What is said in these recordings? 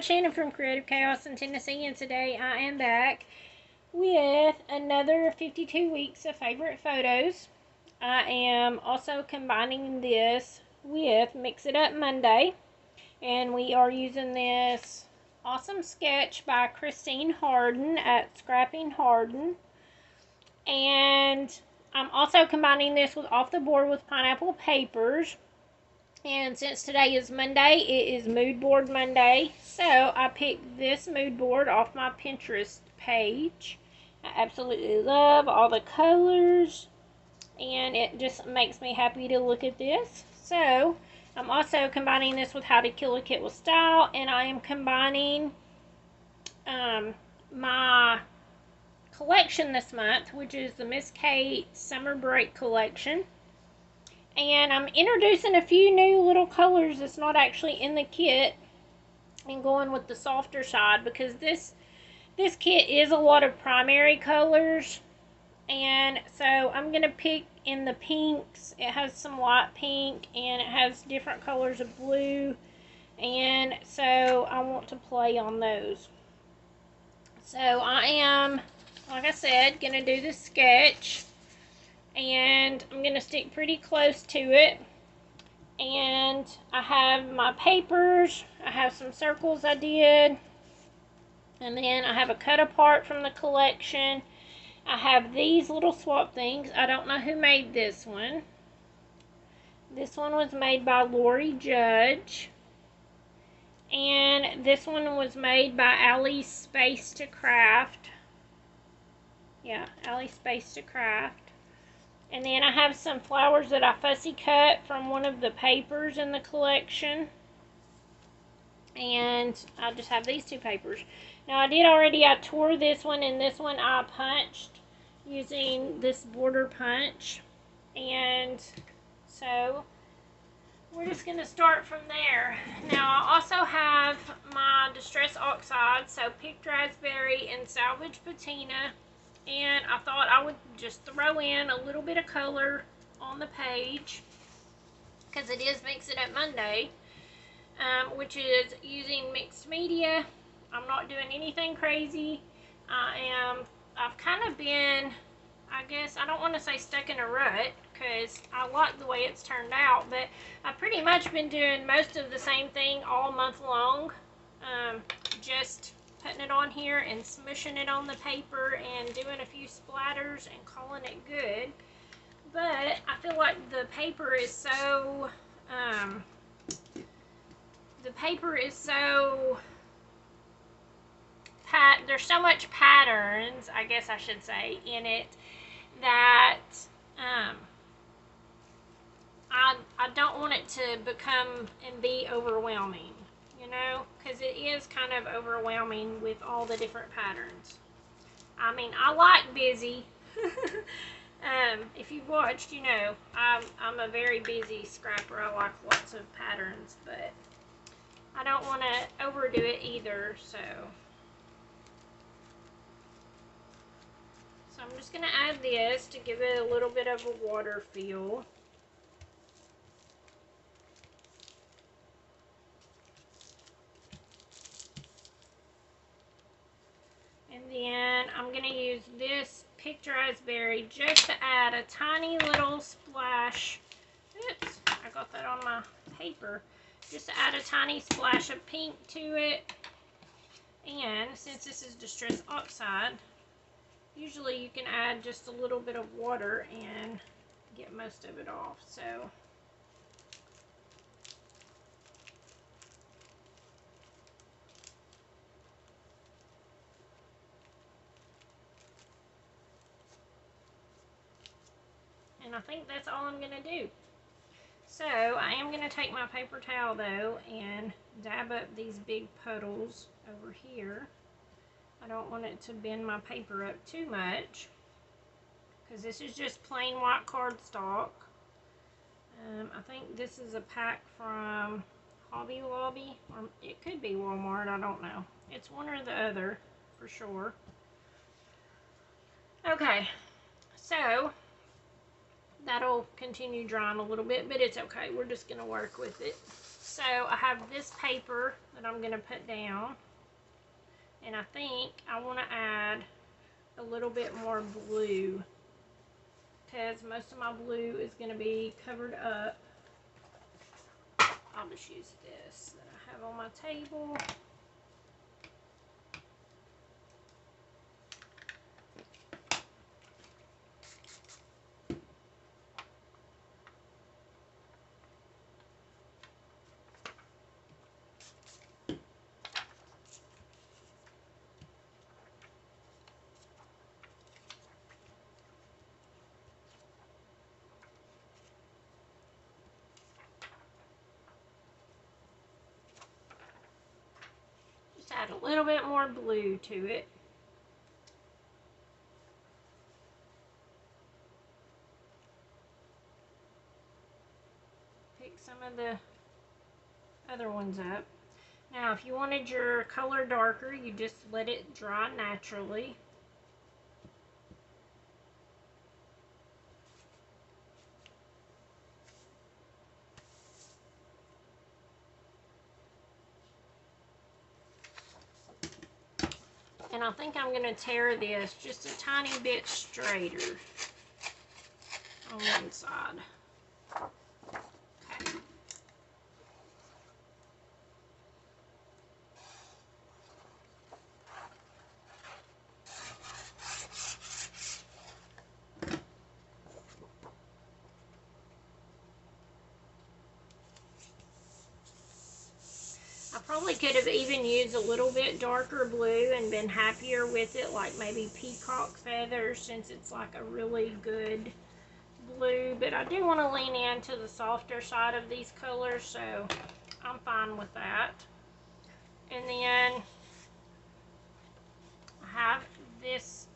Shannon from Creative Chaos in Tennessee, and today I am back with another 52 weeks of favorite photos. I am also combining this with Mix It Up Monday, and we are using this awesome sketch by Christine Harden at Scrapping Harden. And I'm also combining this with Off the Board with Pineapple Papers. And since today is Monday, it is Mood Board Monday. So I picked this mood board off my Pinterest page. I absolutely love all the colors, and it just makes me happy to look at this. So I'm also combining this with How to Kill a Kit with Style, and I am combining my collection this month, which is the Miss Kate Summer Break collection. And I'm introducing a few new little colors that's not actually in the kit and going with the softer side, because this kit is a lot of primary colors. And so I'm going to pick in the pinks. It has some light pink and it has different colors of blue. And so I want to play on those. So I am, like I said, going to do the sketch. And I'm going to stick pretty close to it. And I have my papers. I have some circles I did. And then I have a cut apart from the collection. I have these little swap things. I don't know who made this one. This one was made by Lori Judge. And this one was made by Allie's Space to Craft. Yeah, Allie's Space to Craft. And then I have some flowers that I fussy cut from one of the papers in the collection. And I just have these two papers. Now I tore this one, and this one I punched using this border punch. And so we're just going to start from there. Now I also have my Distress Oxide, so picked raspberry and salvage patina. And I thought I would just throw in a little bit of color on the page, because it is Mix It Up Monday, which is using mixed media. I'm not doing anything crazy. I've kind of been, I guess, I don't want to say stuck in a rut, because I like the way it's turned out, but I've pretty much been doing most of the same thing all month long. Just putting it on here and smushing it on the paper and doing a few splatters and calling it good. But I feel like the paper is so there's so much patterns, I guess I should say, in it, that I don't want it to become and be overwhelming, you know, because it is kind of overwhelming with all the different patterns. I mean, I like busy. If you've watched, you know, I'm a very busy scrapper. I like lots of patterns, but I don't want to overdo it either, so I'm just going to add this to give it a little bit of a water feel. And then I'm going to use this picked raspberry just to add a tiny little splash. Oops, I got that on my paper. Just to add a tiny splash of pink to it. And since this is Distress Oxide, usually you can add just a little bit of water and get most of it off. So and I think that's all I'm going to do. So I am going to take my paper towel though and dab up these big puddles over here. I don't want it to bend my paper up too much, because this is just plain white cardstock. I think this is a pack from Hobby Lobby, or it could be Walmart, I don't know. It's one or the other for sure. Okay, so that'll continue drying a little bit, but it's okay. We're just going to work with it. So I have this paper that I'm going to put down, and I think I want to add a little bit more blue because most of my blue is going to be covered up. I'll just use this that I have on my table. Just add a little bit more blue to it. Pick some of the other ones up. Now, if you wanted your color darker, you just let it dry naturally. And I think I'm going to tear this just a tiny bit straighter on one side. Okay. I probably could have even used a little bit darker blue and been happier with it, like maybe peacock feathers, since it's like a really good blue, but I do want to lean into the softer side of these colors, so I'm fine with that. And then I have this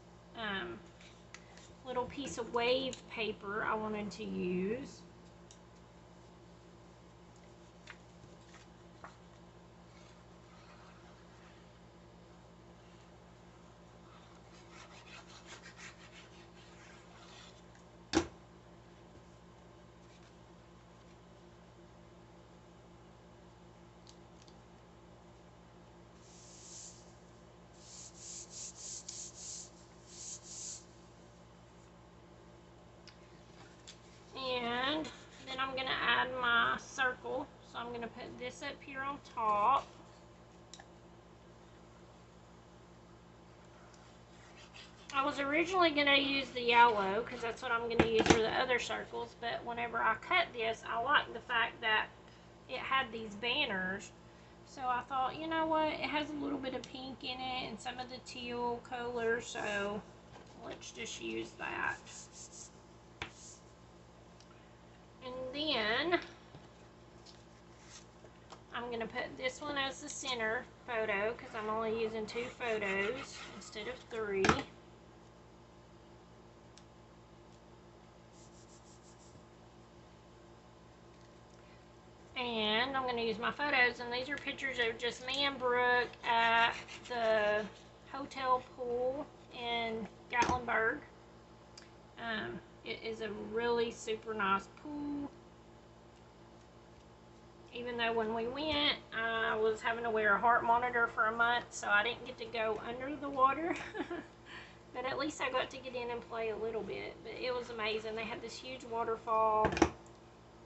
little piece of wave paper I wanted to use. And then I'm going to add my circle. So I'm going to put this up here on top. I was originally going to use the yellow because that's what I'm going to use for the other circles, but whenever I cut this, I like the fact that it had these banners. So I thought, you know what, it has a little bit of pink in it and some of the teal color, so let's just use that. And then I'm going to put this one as the center photo because I'm only using 2 photos instead of 3. And I'm going to use my photos, and these are pictures of just me and Brooke at the hotel pool in Gatlinburg. It is a really super nice pool. Even though when we went, I was having to wear a heart monitor for a month, so I didn't get to go under the water. But at least I got to get in and play a little bit. But it was amazing. They had this huge waterfall.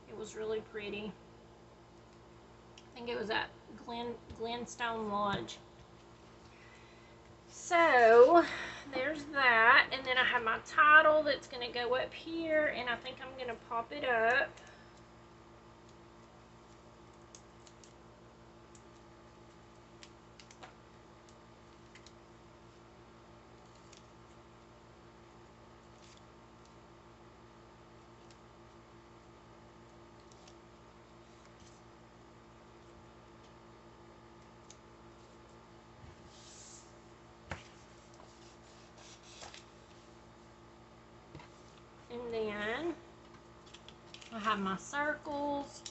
It was really pretty. I think it was at Glenstone Lodge. So there's that, and then I have my title that's going to go up here, and I think I'm going to pop it up. And then I have my circles.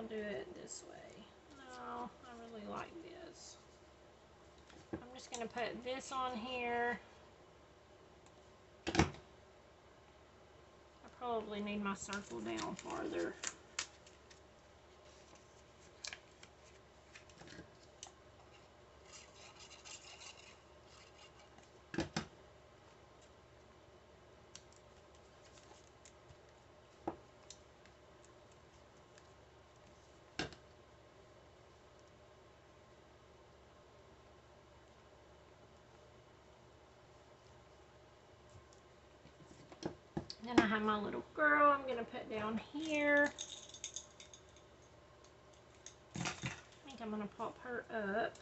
I'll do it this way. No, I really like this. I'm just going to put this on here. I probably need my circle down farther. Then I have my little girl I'm going to put down here. I think I'm going to pop her up.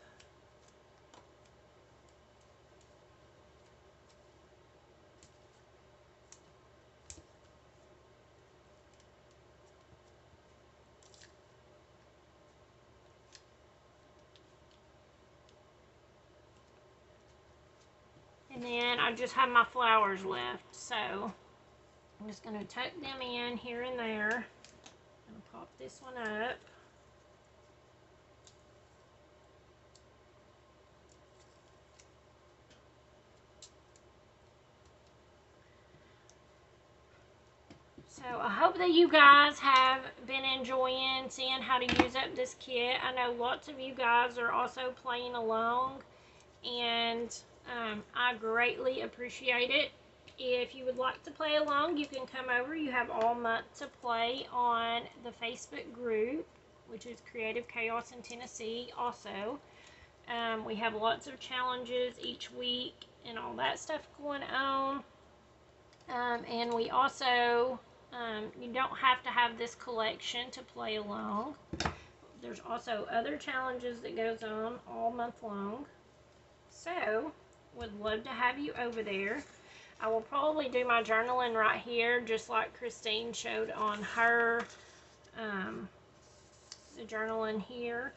And then I just have my flowers left, so I'm just going to tuck them in here and there. I'm going to pop this one up. So I hope that you guys have been enjoying seeing how to use up this kit. I know lots of you guys are also playing along, and I greatly appreciate it. If you would like to play along, you can come over. You have all month to play on the Facebook group, which is Creative Chaos in Tennessee also. We have lots of challenges each week and all that stuff going on. And we also, you don't have to have this collection to play along. There's also other challenges that goes on all month long. So, would love to have you over there. I will probably do my journaling right here, just like Christine showed on her, the journaling here.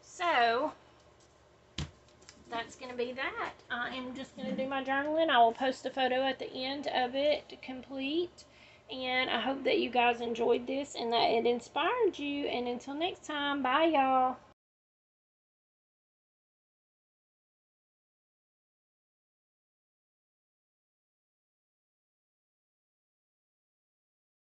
So, that's going to be that. I am just going to do my journaling. I will post a photo at the end of it to complete. And I hope that you guys enjoyed this and that it inspired you. And until next time, bye y'all.